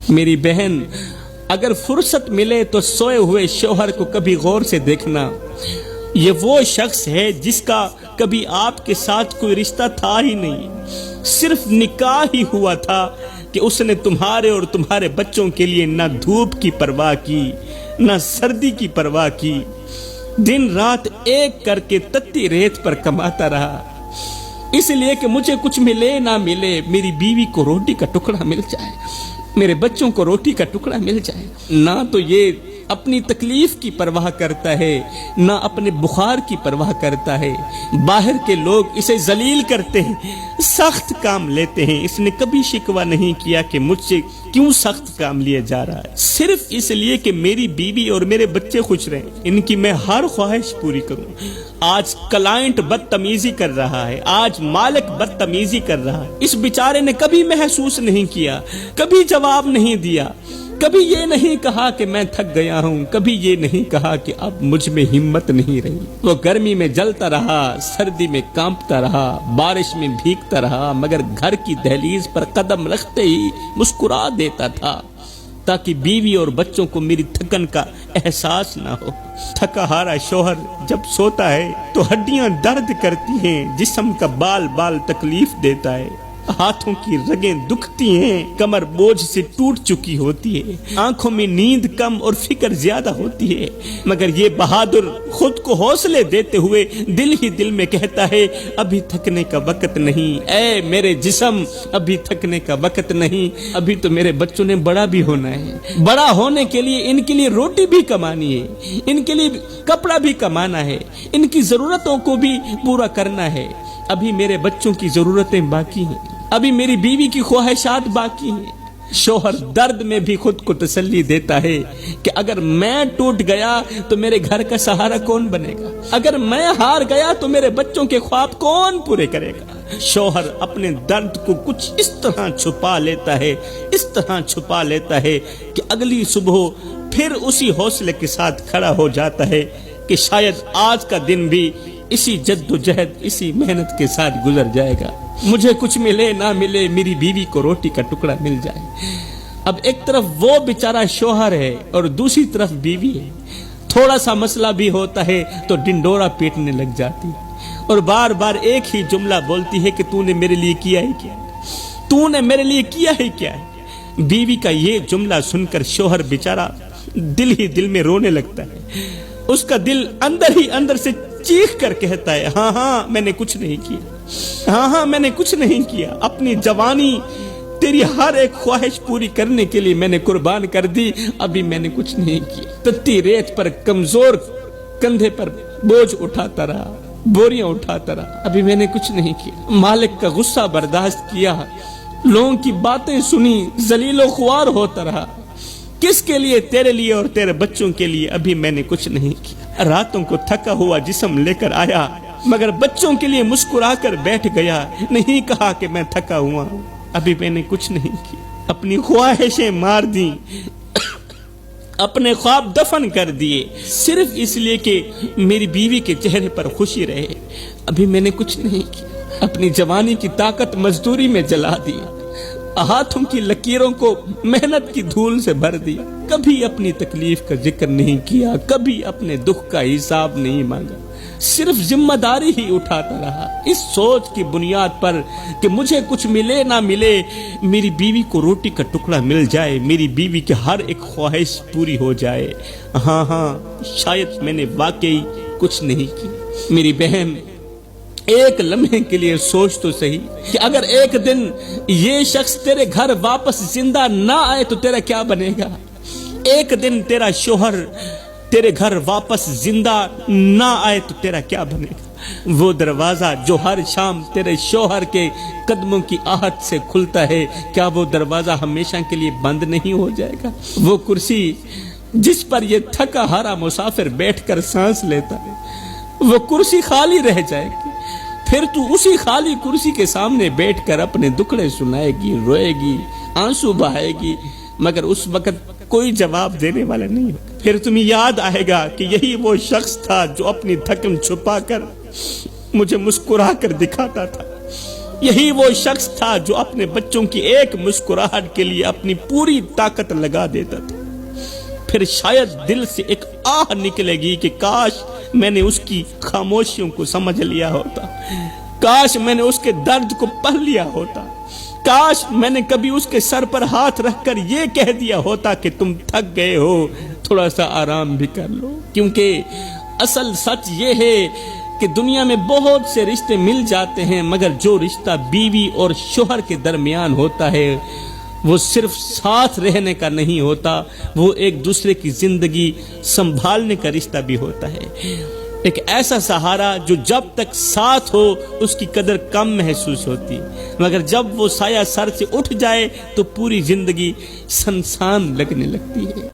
میری بہن، اگر فرصت ملے تو سوئے ہوئے شوہر کو کبھی غور سے دیکھنا. یہ وہ شخص ہے جس کا کبھی آپ کے ساتھ کوئی رشتہ تھا ہی نہیں، صرف نکاح ہی ہوا تھا کہ اس نے تمہارے اور تمہارے بچوں کے لیے نہ دھوپ کی پرواہ کی نہ سردی کی پرواہ کی. دن رات ایک کر کے تتی ریت پر کماتا رہا، اس لیے کہ مجھے کچھ ملے نہ ملے، میری بیوی کو روٹی کا ٹکڑا مل جائے، میرے بچوں کو روٹی کا ٹکڑا مل جائے. نہ تو یہ اپنی تکلیف کی پرواہ کرتا ہے، نہ اپنے بخار کی پرواہ کرتا ہے. باہر کے لوگ اسے ذلیل کرتے ہیں، سخت کام لیتے ہیں. اس نے کبھی شکوہ نہیں کیا کہ مجھ سے کیوں سخت کام لیا جا رہا ہے، صرف اس لیے کہ میری بیوی اور میرے بچے خوش رہیں، ان کی میں ہر خواہش پوری کروں. آج کلائنٹ بدتمیزی کر رہا ہے، آج مالک بدتمیزی کر رہا ہے. اس بیچارے نے کبھی محسوس نہیں کیا، کبھی جواب نہیں دیا، کبھی یہ نہیں کہا کہ میں تھک گیا ہوں، کبھی یہ نہیں کہا کہ اب مجھ میں ہمت نہیں رہی. وہ گرمی میں جلتا رہا، سردی میں کانپتا رہا، بارش میں بھیگتا رہا، مگر گھر کی دہلیز پر قدم رکھتے ہی مسکرا دیتا تھا تاکہ بیوی اور بچوں کو میری تھکن کا احساس نہ ہو. تھکا ہارا شوہر جب سوتا ہے تو ہڈیاں درد کرتی ہیں، جسم کا بال بال تکلیف دیتا ہے، ہاتھوں کی رگیں دکھتی ہیں، کمر بوجھ سے ٹوٹ چکی ہوتی ہے، آنکھوں میں نیند کم اور فکر زیادہ ہوتی ہے. مگر یہ بہادر خود کو حوصلے دیتے ہوئے دل ہی دل میں کہتا ہے ابھی تھکنے کا وقت نہیں، اے میرے جسم ابھی تھکنے کا وقت نہیں، ابھی تو میرے بچوں نے بڑا بھی ہونا ہے. بڑا ہونے کے لیے ان کے لیے روٹی بھی کمانی ہے، ان کے لیے کپڑا بھی کمانا ہے، ان کی ضرورتوں کو بھی پورا کرنا ہے. ابھی میرے بچوں کی ضرورتیں باقی ہیں، ابھی میری بیوی کی خواہشات باقی ہیں. شوہر درد میں بھی خود کو تسلی دیتا ہے کہ اگر میں ٹوٹ گیا تو میرے گھر کا سہارا کون بنے گا، اگر میں ہار گیا تو میرے بچوں کے خواب کون پورے کرے گا. شوہر اپنے درد کو کچھ اس طرح چھپا لیتا ہے، اس طرح چھپا لیتا ہے کہ اگلی صبح پھر اسی حوصلے کے ساتھ کھڑا ہو جاتا ہے کہ شاید آج کا دن بھی اسی جد و جہد، اسی محنت کے ساتھ گزر جائے گا. مجھے کچھ ملے نہ ملے، میری بیوی کو روٹی کا ٹکڑا مل جائے. اب ایک طرف وہ بیچارہ شوہر ہے اور دوسری طرف بیوی ہے. تھوڑا سا مسئلہ بھی ہوتا ہے تو ڈنڈورا پیٹنے لگ جاتی اور بار بار ایک ہی جملہ بولتی ہے کہ تو نے میرے لیے کیا ہی کیا ہے، تو نے میرے لیے کیا ہی کیا ہے. بیوی کا یہ جملہ سن کر شوہر بیچارہ دل ہی دل میں رونے لگتا ہے. اس کا دل اندر ہی اندر سے چیخ کر کہتا ہے ہاں ہاں میں نے کچھ نہیں کیا، ہاں ہاں میں نے کچھ نہیں کیا. اپنی جوانی تیری ہر ایک خواہش پوری کرنے کے لیے میں نے قربان کر دی، ابھی میں نے کچھ نہیں کیا. تتی ریت پر کمزور کندھے پر بوجھ اٹھاتا رہا، بوریاں اٹھاتا رہا، ابھی میں نے کچھ نہیں کیا. مالک کا غصہ برداشت کیا، لوگوں کی باتیں سنی، ذلیل و خوار ہوتا رہا. کس کے لیے؟ تیرے لیے اور تیرے بچوں کے لیے. ابھی میں نے کچھ نہیں کیا. راتوں کو تھکا ہوا جسم لے کر آیا مگر بچوں کے لیے مسکرا کر بیٹھ گیا، نہیں کہا کہ میں تھکا ہوا ہوں، ابھی میں نے کچھ نہیں کیا. اپنی خواہشیں مار دیں، اپنے خواب دفن کر دیے صرف اس لیے کہ میری بیوی کے چہرے پر خوشی رہے. ابھی میں نے کچھ نہیں کیا. اپنی جوانی کی طاقت مزدوری میں جلا دی، ہاتھوں کی لکیروں کو محنت کی دھول سے بھر دیا. کبھی اپنی تکلیف کا ذکر نہیں کیا، کبھی اپنے دکھ کا حساب نہیں مانگا، صرف ذمہ داری ہی اٹھاتا رہا اس سوچ کی بنیاد پر کہ مجھے کچھ ملے نہ ملے، میری بیوی کو روٹی کا ٹکڑا مل جائے، میری بیوی کی ہر ایک خواہش پوری ہو جائے. ہاں ہاں شاید میں نے واقعی کچھ نہیں کی. میری بہن، ایک لمحے کے لیے سوچ تو صحیح کہ اگر ایک دن یہ شخص تیرے گھر واپس زندہ نہ آئے تو تیرا کیا بنے گا. ایک دن تیرا شوہر تیرے گھر واپس زندہ نہ آئے تو تیرا کیا بنے گا. وہ دروازہ جو ہر شام تیرے شوہر کے قدموں کی آہٹ سے کھلتا ہے، کیا وہ دروازہ ہمیشہ کے لیے بند نہیں ہو جائے گا. وہ کرسی جس پر یہ تھکا ہارا مسافر بیٹھ کر سانس لیتا ہے، وہ کرسی خالی رہ جائے گی. پھر تو اسی خالی کرسی کے سامنے بیٹھ کر اپنے دکھڑے سنائے گی، روئے گی، آنسو بہائے گی، مگر اس وقت کوئی جواب دینے والا نہیں ہوگا. پھر تمہیں یاد آئے گا کہ یہی وہ شخص تھا جو اپنی تھکن چھپا کر مجھے مسکرا کر دکھاتا تھا. یہی وہ شخص تھا جو اپنے بچوں کی ایک مسکراہٹ کے لیے اپنی پوری طاقت لگا دیتا تھا۔ پھر شاید دل سے ایک آہ نکلے گی کہ کاش میں نے اس کی خاموشیوں کو سمجھ لیا ہوتا، کاش میں نے اس کے درد کو پڑھ لیا ہوتا، کاش میں نے کبھی اس کے سر پر ہاتھ رکھ کر یہ کہہ دیا ہوتا کہ تم تھک گئے ہو، تھوڑا سا آرام بھی کر لو۔ کیونکہ اصل سچ یہ ہے کہ دنیا میں بہت سے رشتے مل جاتے ہیں، مگر جو رشتہ بیوی اور شوہر کے درمیان ہوتا ہے وہ صرف ساتھ رہنے کا نہیں ہوتا، وہ ایک دوسرے کی زندگی سنبھالنے کا رشتہ بھی ہوتا ہے۔ ایک ایسا سہارا جو جب تک ساتھ ہو اس کی قدر کم محسوس ہوتی، مگر جب وہ سایہ سر سے اٹھ جائے تو پوری زندگی سنسان لگنے لگتی ہے۔